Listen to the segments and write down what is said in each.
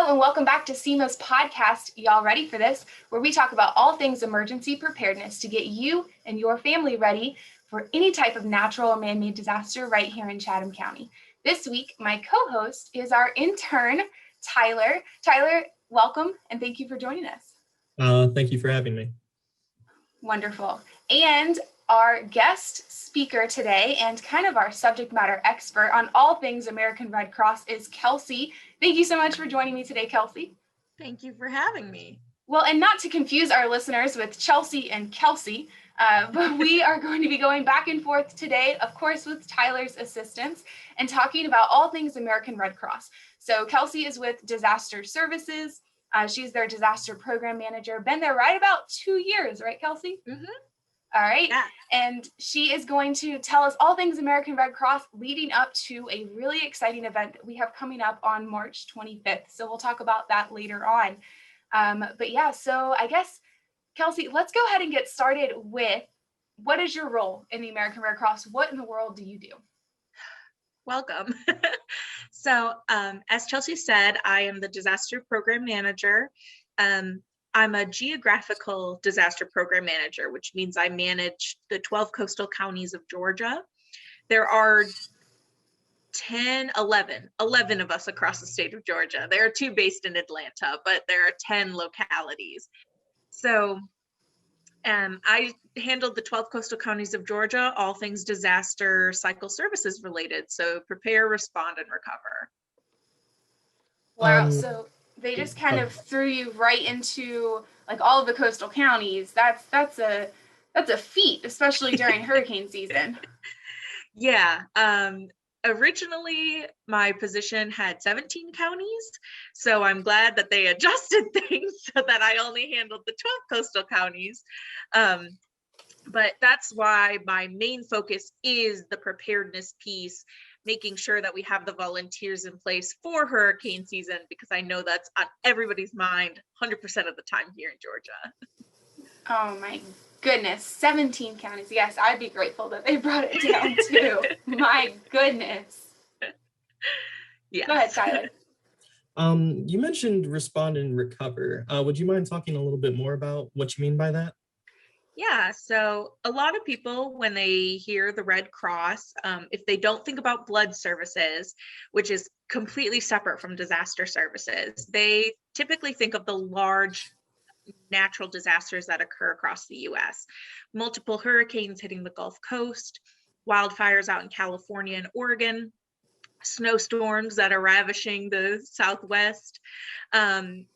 Hello and welcome back to CEMA's podcast, Y'all Ready for This, where we talk about all things emergency preparedness to get you and your family ready for any type of natural or man-made disaster right here in Chatham County. This week, my co-host is our intern, Tyler. Tyler, welcome and thank you for joining us. Thank you for having me. Wonderful. And our guest speaker today and kind of our subject matter expert on all things American Red Cross is Kelsey. Thank you so much for joining me today, Kelsey. Thank you for having me. Well, and not to confuse our listeners with Chelsea and Kelsey, but we are going to be going back and forth today, of course, with Tyler's assistance and talking about all things American Red Cross. So Kelsey is with Disaster Services. She's their disaster program manager. Been there right about 2 years, right, Kelsey? Mm-hmm. All right. Yeah. And she is going to tell us all things American Red Cross leading up to a really exciting event that we have coming up on March 25th. So we'll talk about that later on. But yeah, so I guess, Kelsey, let's go ahead and get started with what is your role in the American Red Cross? What in the world do you do? Welcome. So as Chelsea said, I am the disaster program manager. I'm a geographical disaster program manager, which means I manage the 12 coastal counties of Georgia. There are 11 of us across the state of Georgia. There are 2 based in Atlanta, but there are 10 localities. So I handled the 12 coastal counties of Georgia, all things disaster cycle services related. So prepare, respond, and recover. Wow. So they just kind of threw you right into like all of the coastal counties. That's a feat, especially during hurricane season. Yeah. Originally, my position had 17 counties, so I'm glad that they adjusted things so that I only handled the 12 coastal counties. But that's why my main focus is the preparedness piece, making sure that we have the volunteers in place for hurricane season, because I know that's on everybody's mind 100% of the time here in Georgia. Oh my goodness, 17 counties. Yes, I'd be grateful that they brought it down too. My goodness. Yes. Go ahead, Tyler. You mentioned respond and recover. Would you mind talking a little bit more about what you mean by that? Yeah, so a lot of people, when they hear the Red Cross, if they don't think about blood services, which is completely separate from disaster services, they typically think of the large natural disasters that occur across the U.S. Multiple hurricanes hitting the Gulf Coast, wildfires out in California and Oregon, snowstorms that are ravishing the Southwest.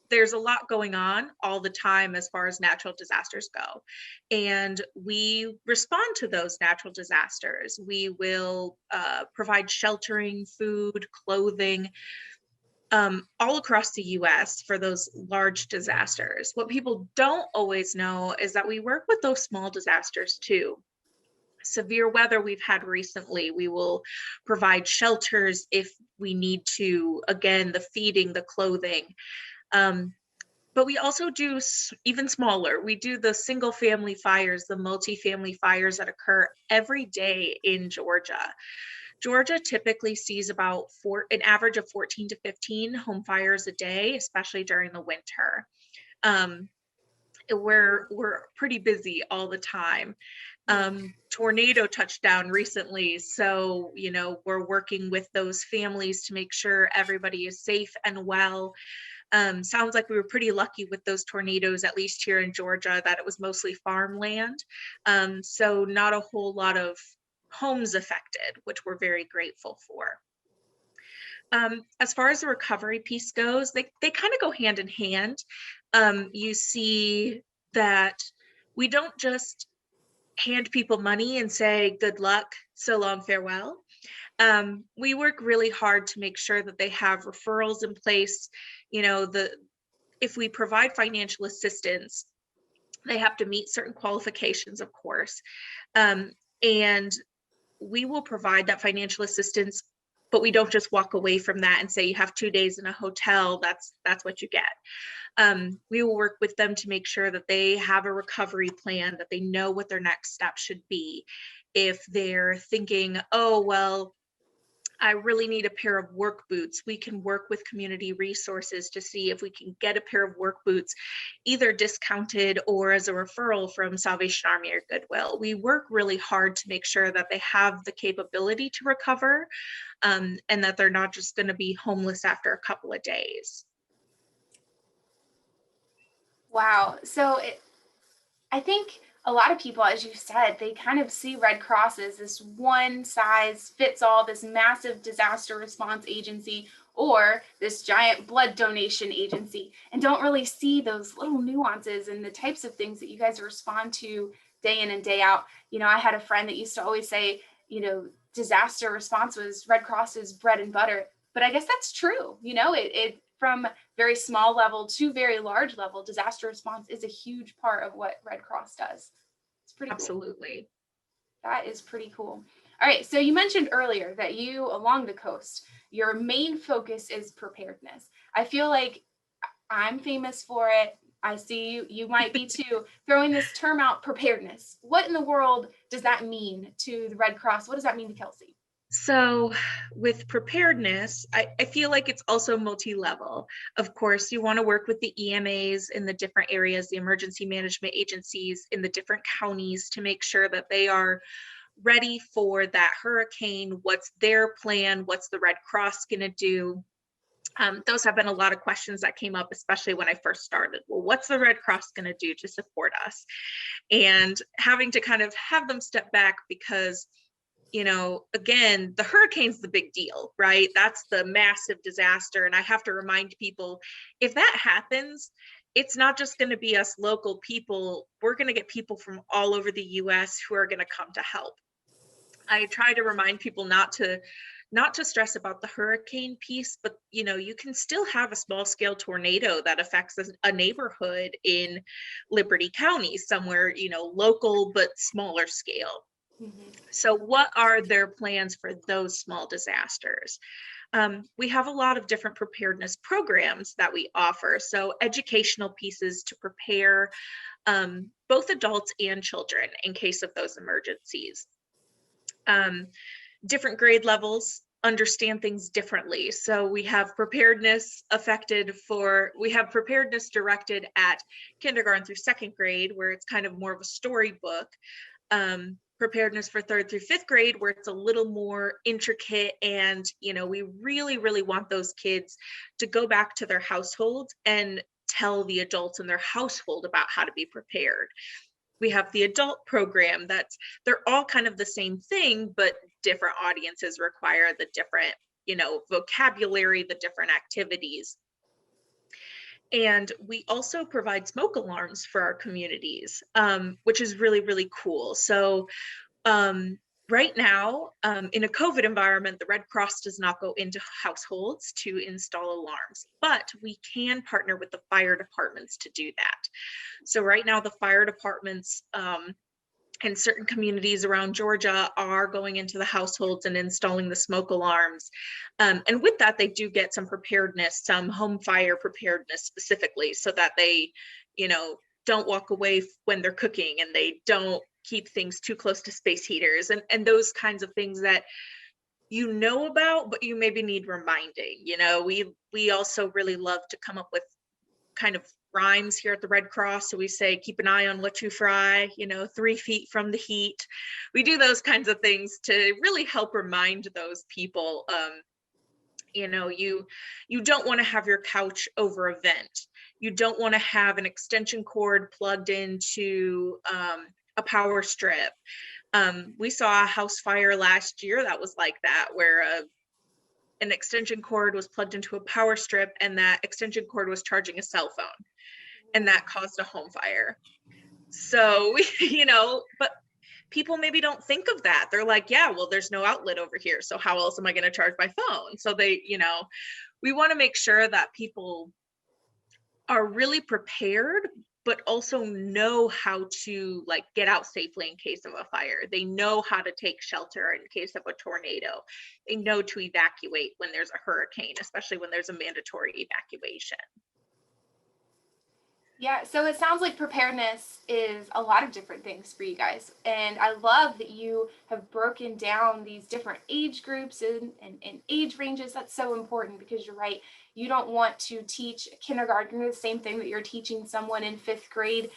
There's a lot going on all the time as far as natural disasters go. And we respond to those natural disasters. We will provide sheltering, food, clothing, all across the US for those large disasters. What people don't always know is that we work with those small disasters too. Severe weather we've had recently, we will provide shelters if we need to, again, the feeding, the clothing. But we also do even smaller. We do the single family fires, the multi-family fires that occur every day in Georgia. Georgia typically sees about an average of 14 to 15 home fires a day, especially during the winter. We're pretty busy all the time. Tornado touched down recently, so we're working with those families to make sure everybody is safe and well. Sounds like we were pretty lucky with those tornadoes, at least here in Georgia, that it was mostly farmland, so not a whole lot of homes affected, which we're very grateful for. As far as the recovery piece goes, they kind of go hand in hand. You see that we don't just hand people money and say, good luck, so long, farewell. We work really hard to make sure that they have referrals in place. If we provide financial assistance, they have to meet certain qualifications, of course. And we will provide that financial assistance, but we don't just walk away from that and say you have 2 days in a hotel, that's what you get. We will work with them to make sure that they have a recovery plan, that they know what their next step should be. If they're thinking, oh, well, I really need a pair of work boots. We can work with community resources to see if we can get a pair of work boots, either discounted or as a referral from Salvation Army or Goodwill. We work really hard to make sure that they have the capability to recover, and that they're not just going to be homeless after a couple of days. Wow. So I think a lot of people, as you said, they kind of see Red Cross as this one size fits all, this massive disaster response agency, or this giant blood donation agency, and don't really see those little nuances and the types of things that you guys respond to day in and day out. You know, I had a friend that used to always say, you know, disaster response was Red Cross's bread and butter. But I guess that's true. You know, it from very small level to very large level, disaster response is a huge part of what Red Cross does. It's pretty Absolutely. cool. That is pretty cool. All right, so you mentioned earlier that you, along the coast, your main focus is preparedness. I feel like I'm famous for it. I see you might be too, throwing this term out, preparedness. What in the world does that mean to the Red Cross? What does that mean to Kelsey? So with preparedness, I feel like it's also multi-level. Of course, you want to work with the EMAs in the different areas, the emergency management agencies in the different counties, to make sure that they are ready for that hurricane. What's their plan? What's the Red Cross going to do? Those have been a lot of questions that came up, especially when I first started. Well, what's the Red Cross going to do to support us? And having to kind of have them step back because, you know, again, the hurricane's the big deal, right? That's the massive disaster. And I have to remind people, if that happens, it's not just going to be us local people. We're going to get people from all over the US who are going to come to help. I try to remind people not to stress about the hurricane piece, but you know, you can still have a small scale tornado that affects a neighborhood in Liberty County, somewhere, you know, local but smaller scale. So what are their plans for those small disasters? We have a lot of different preparedness programs that we offer. So educational pieces to prepare both adults and children in case of those emergencies. Different grade levels understand things differently. So we have preparedness we have preparedness directed at kindergarten through second grade, where it's kind of more of a storybook. Preparedness for third through fifth grade, where it's a little more intricate, and you know, we really, really want those kids to go back to their households and tell the adults in their household about how to be prepared. We have the adult program they're all kind of the same thing, but different audiences require the different, you know, vocabulary, the different activities. And we also provide smoke alarms for our communities, which is really, really cool. So right now, in a COVID environment, the Red Cross does not go into households to install alarms, but we can partner with the fire departments to do that. So right now, the fire departments in certain communities around Georgia are going into the households and installing the smoke alarms. And with that, they do get some preparedness, some home fire preparedness specifically, so that they, you know, don't walk away when they're cooking, and they don't keep things too close to space heaters, and those kinds of things that you know about, but you maybe need reminding. You know, we also really love to come up with kind of rhymes here at the Red Cross. So we say, keep an eye on what you fry, you know, 3 feet from the heat. We do those kinds of things to really help remind those people, you know, you don't want to have your couch over a vent. You don't want to have an extension cord plugged into a power strip. We saw a house fire last year that was like that, where an extension cord was plugged into a power strip, and that extension cord was charging a cell phone, and that caused a home fire. So, you know, but people maybe don't think of that. They're like, yeah, well, there's no outlet over here, so how else am I going to charge my phone? So they, you know, we want to make sure that people are really prepared, but also know how to like get out safely in case of a fire. They know how to take shelter in case of a tornado. They know to evacuate when there's a hurricane, especially when there's a mandatory evacuation. Yeah, so it sounds like preparedness is a lot of different things for you guys. And I love that you have broken down these different age groups and age ranges. That's so important because you're right. You don't want to teach a kindergartner the same thing that you're teaching someone in fifth grade.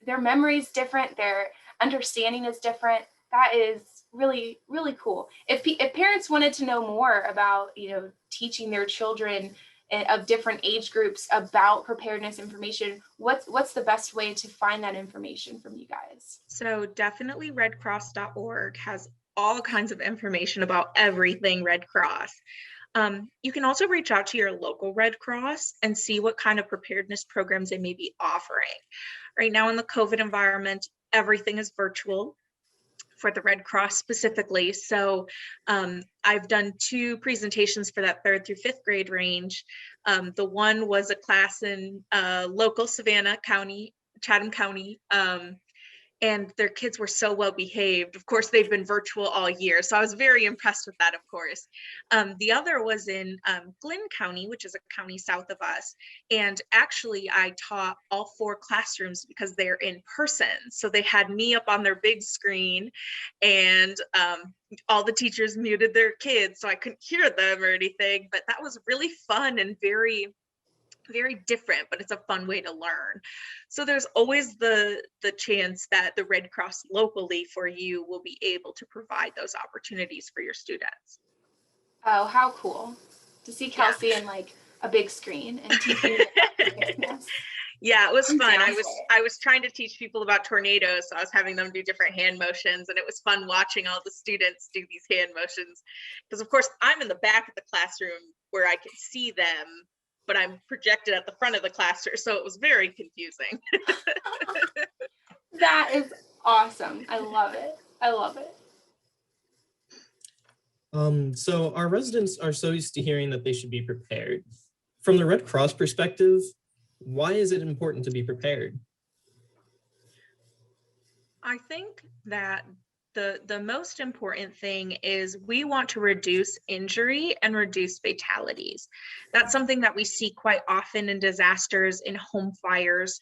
Their memory is different, their understanding is different. That is really, really cool. If parents wanted to know more about, teaching their children of different age groups about preparedness information, what's the best way to find that information from you guys? So definitely redcross.org has all kinds of information about everything Red Cross. You can also reach out to your local Red Cross and see what kind of preparedness programs they may be offering. Right now in the COVID environment, everything is virtual for the Red Cross specifically. So I've done 2 presentations for that 3rd through 5th grade range. The one was a class in local Savannah County, Chatham County, and their kids were so well behaved. Of course, they've been virtual all year, so I was very impressed with that, of course. The other was in Glynn County, which is a county south of us, and actually I taught all 4 classrooms because they're in person. So they had me up on their big screen, and all the teachers muted their kids, so I couldn't hear them or anything, but that was really fun and very different, but it's a fun way to learn. So there's always the chance that the Red Cross locally for you will be able to provide those opportunities for your students. Oh, how cool to see Kelsey in like a big screen and teaching. Yeah, it was fun. I was trying to teach people about tornadoes, so I was having them do different hand motions, and it was fun watching all the students do these hand motions, because of course I'm in the back of the classroom where I can see them, but I'm projected at the front of the classroom, so it was very confusing. That is awesome. I love it. I love it. So our residents are so used to hearing that they should be prepared. From the Red Cross perspective, why is it important to be prepared? I think that the most important thing is we want to reduce injury and reduce fatalities. That's something that we see quite often in disasters, in home fires.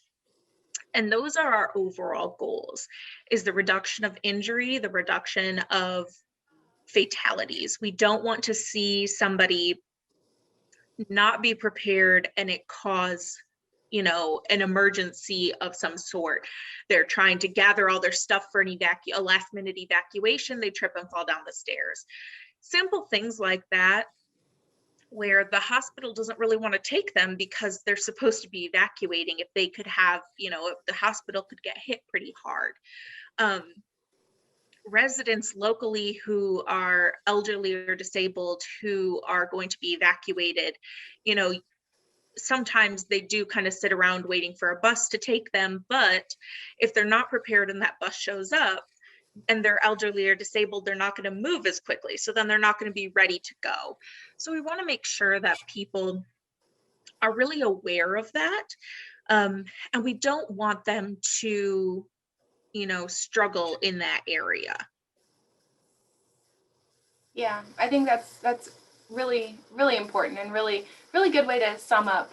And those are our overall goals, is the reduction of injury, the reduction of fatalities. We don't want to see somebody not be prepared and it cause an emergency of some sort. They're trying to gather all their stuff for a last minute evacuation. They trip and fall down the stairs. Simple things like that, where the hospital doesn't really want to take them because they're supposed to be evacuating. If they could have, if the hospital could get hit pretty hard. Residents locally who are elderly or disabled who are going to be evacuated, sometimes they do kind of sit around waiting for a bus to take them, but if they're not prepared and that bus shows up and they're elderly or disabled, they're not going to move as quickly. So then they're not going to be ready to go. So we want to make sure that people are really aware of that. And we don't want them to, struggle in that area. Yeah, I think that's really, really important and really, really good way to sum up,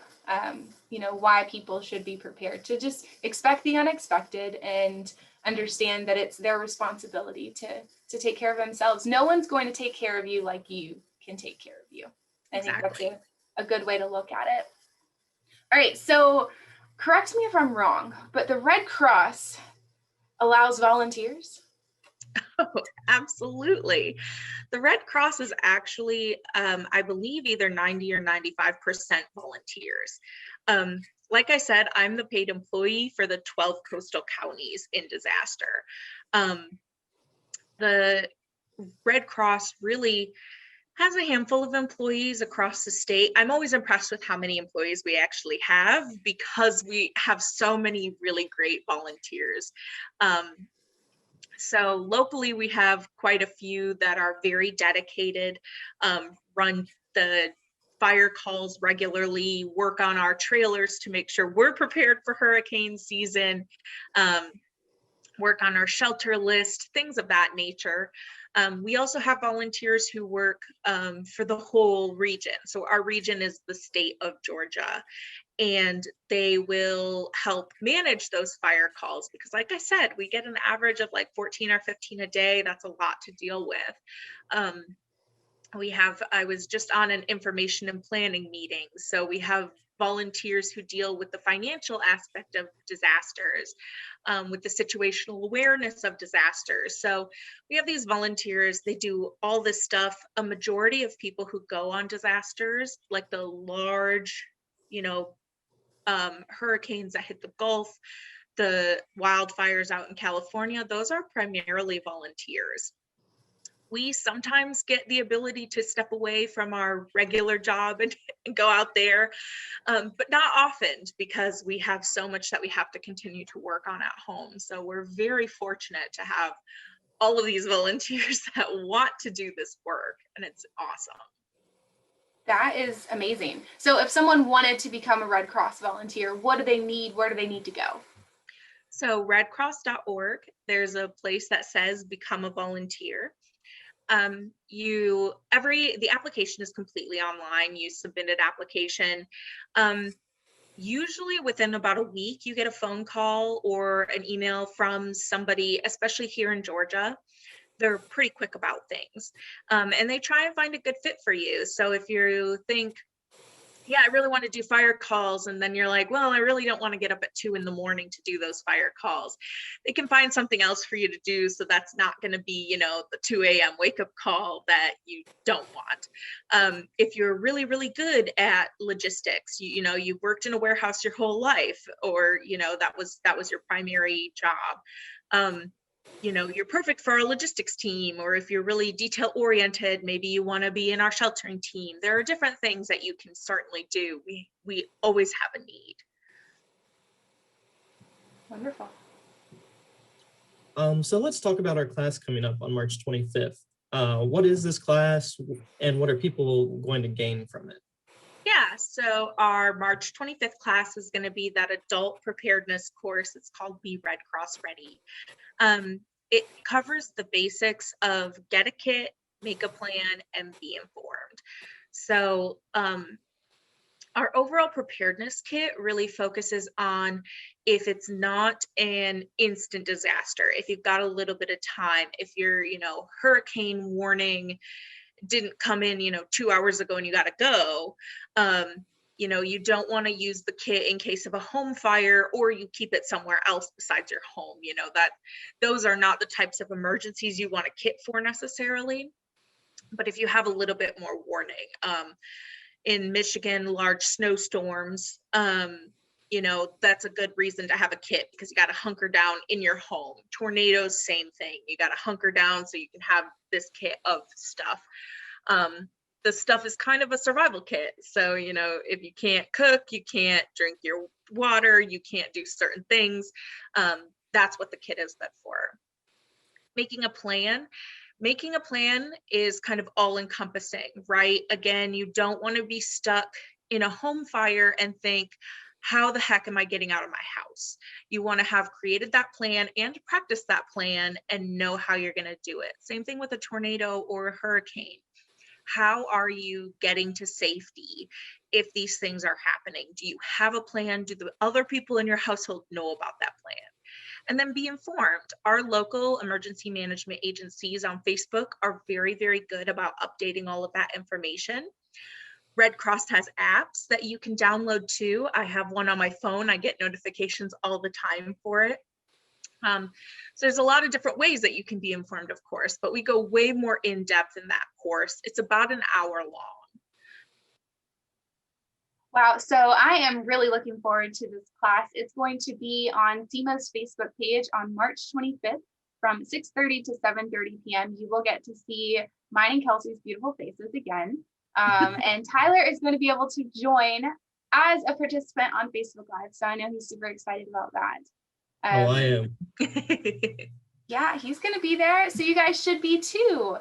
why people should be prepared to just expect the unexpected and understand that it's their responsibility to take care of themselves. No one's going to take care of you like you can take care of you. Exactly. I think that's a good way to look at it. All right, so correct me if I'm wrong, but the Red Cross allows volunteers? Oh, absolutely. The Red Cross is actually, I believe, either 90 or 95% volunteers. Like I said, I'm the paid employee for the 12 coastal counties in disaster. The Red Cross really has a handful of employees across the state. I'm always impressed with how many employees we actually have because we have so many really great volunteers. So locally, we have quite a few that are very dedicated, run the fire calls regularly, work on our trailers to make sure we're prepared for hurricane season, work on our shelter list, things of that nature. We also have volunteers who work for the whole region. So our region is the state of Georgia, and they will help manage those fire calls because, like I said, we get an average of like 14 or 15 a day. That's a lot to deal with. I was just on an information and planning meeting. So we have volunteers who deal with the financial aspect of disasters, with the situational awareness of disasters. So we have these volunteers, they do all this stuff. A majority of people who go on disasters, like the large, hurricanes that hit the Gulf, the wildfires out in California, those are primarily volunteers. We sometimes get the ability to step away from our regular job and go out there, but not often because we have so much that we have to continue to work on at home. So we're very fortunate to have all of these volunteers that want to do this work, and it's awesome. That is amazing. So if someone wanted to become a Red Cross volunteer, what do they need? Where do they need to go? So redcross.org, there's a place that says become a volunteer. The application is completely online. You submit an application. Usually within about a week, you get a phone call or an email from somebody, especially here in Georgia. They're pretty quick about things. And they try and find a good fit for you. So if you think, yeah, I really want to do fire calls, and then you're like, well, I really don't want to get up at 2 a.m. to do those fire calls, they can find something else for you to do. So that's not going to be, the 2 a.m. wake up call that you don't want. If you're really, really good at logistics, you've worked in a warehouse your whole life, or, that was your primary job. You're perfect for our logistics team, or if you're really detail oriented, maybe you want to be in our sheltering team. There are different things that you can certainly do. We always have a need. Wonderful. So let's talk about our class coming up on March 25th. What is this class, and what are people going to gain from it? Yeah, so our March 25th class is going to be that adult preparedness course. It's called Be Red Cross Ready. It covers the basics of get a kit, make a plan, and be informed. So our overall preparedness kit really focuses on if it's not an instant disaster, if you've got a little bit of time, if your hurricane warning didn't come in 2 hours ago and you got to go. You don't want to use the kit in case of a home fire, or you keep it somewhere else besides your home. That those are not the types of emergencies you want a kit for necessarily. But if you have a little bit more warning, in Michigan, large snowstorms, that's a good reason to have a kit because you got to hunker down in your home. Tornadoes, same thing. You got to hunker down so you can have this kit of stuff. The stuff is kind of a survival kit. So, if you can't cook, you can't drink your water, you can't do certain things. That's what the kit is meant for. Making a plan is kind of all encompassing, right? Again, you don't want to be stuck in a home fire and think, how the heck am I getting out of my house? You want to have created that plan and practice that plan and know how you're going to do it. Same thing with a tornado or a hurricane. How are you getting to safety if these things are happening? Do you have a plan? Do the other people in your household know about that plan? And then be informed. Our local emergency management agencies on Facebook are very, very good about updating all of that information. Red Cross has apps that you can download too. I have one on my phone. I get notifications all the time for it. So there's a lot of different ways that you can be informed, of course, but we go way more in depth in that course. It's about an hour long. Wow, so I am really looking forward to this class. It's going to be on CEMA's Facebook page on March 25th from 6:30 to 7:30 p.m. You will get to see mine and Kelsey's beautiful faces again. And Tyler is going to be able to join as a participant on Facebook Live. So I know he's super excited about that. I am. Yeah, he's going to be there. So you guys should be too.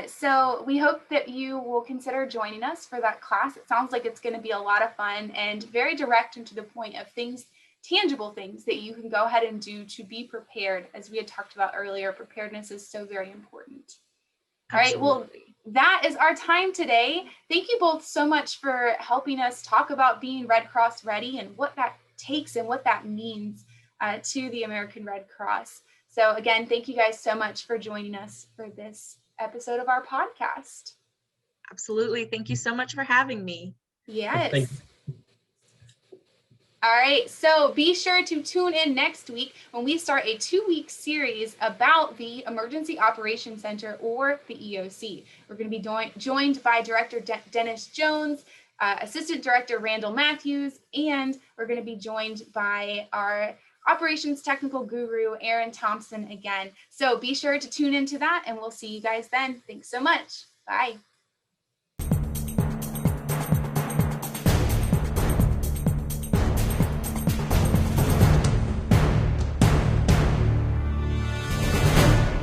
So we hope that you will consider joining us for that class. It sounds like it's going to be a lot of fun and very direct and to the point of things, tangible things that you can go ahead and do to be prepared. As we had talked about earlier, preparedness is so very important. All right, well, Absolutely. that is our time today. Thank you both so much for helping us talk about being Red Cross ready and what that takes and what that means to the American Red Cross. So again, thank you guys so much for joining us for this episode of our podcast. Absolutely. Thank you so much for having me. Yes. Thank All right, so be sure to tune in next week when we start a 2-week series about the Emergency Operations Center, or the EOC. We're going to be joined by Director Dennis Jones, Assistant Director Randall Matthews, and we're going to be joined by our operations technical guru, Aaron Thompson, again. So be sure to tune into that, and we'll see you guys then. Thanks so much. Bye.